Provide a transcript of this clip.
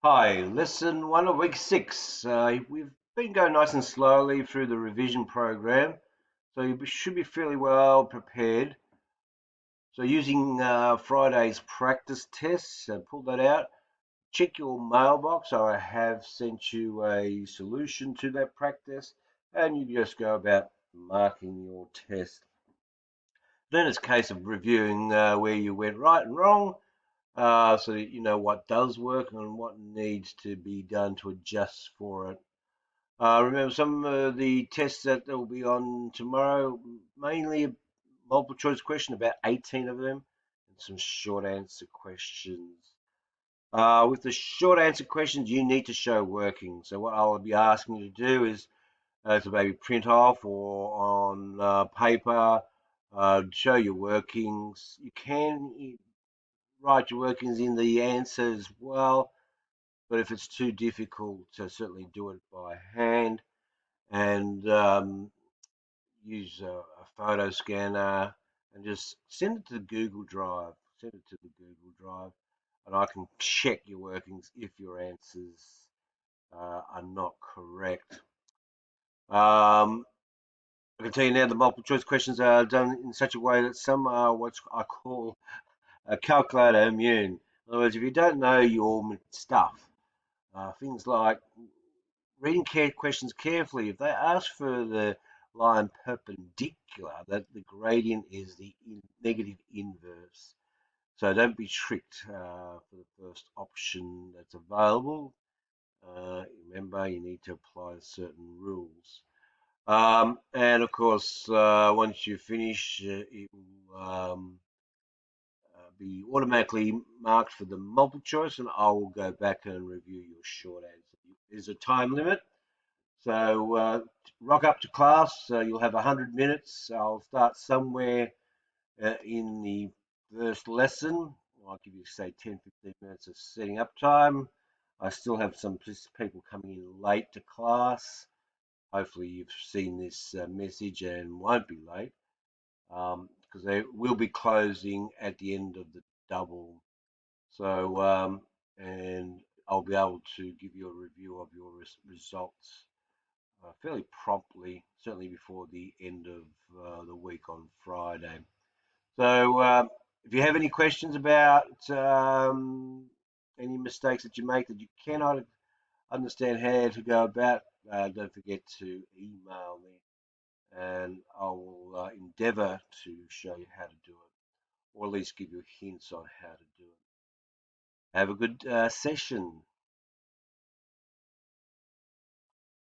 Hi, lesson one of week six. We've been going nice and slowly through the revision program, so you should be fairly well prepared. So using Friday's practice tests, pull that out. Check your mailbox. I have sent you a solution to that practice, and you just go about marking your test. Then it's a case of reviewing where you went right and wrong, so that you know what does work and what needs to be done to adjust for it. Remember some of the tests that will be on tomorrow, mainly a multiple choice question, about 18 of them, and some short answer questions. With the short answer questions, you need to show working. So what I'll be asking you to do is to maybe print off or on paper, show your workings. You can write your workings in the answer as well, but if it's too difficult, certainly do it by hand and use a photo scanner and just send it to the Google Drive. Send it to the Google Drive, and I can check your workings if your answers are not correct. I can tell you now the multiple choice questions are done in such a way that some are what I call a calculator immune. In other words, if you don't know your stuff, things like reading questions carefully. If they ask for the line perpendicular, that the gradient is the negative inverse. So don't be tricked for the first option that's available. Remember, you need to apply certain rules. And of course, once you finish, it will be automatically marked for the multiple choice, and I will go back and review your short answer. There's a time limit. So rock up to class. You'll have 100 minutes. I'll start somewhere in the first lesson. I'll give you, say, 10, 15 minutes of setting up time. I still have some people coming in late to class. Hopefully you've seen this message and won't be late because they will be closing at the end of the double. So, and I'll be able to give you a review of your results fairly promptly, certainly before the end of the week on Friday. So, if you have any questions about any mistakes that you make that you cannot understand how to go about, don't forget to email me and I will endeavour to show you how to do it, or at least give you hints on how to do it. Have a good session.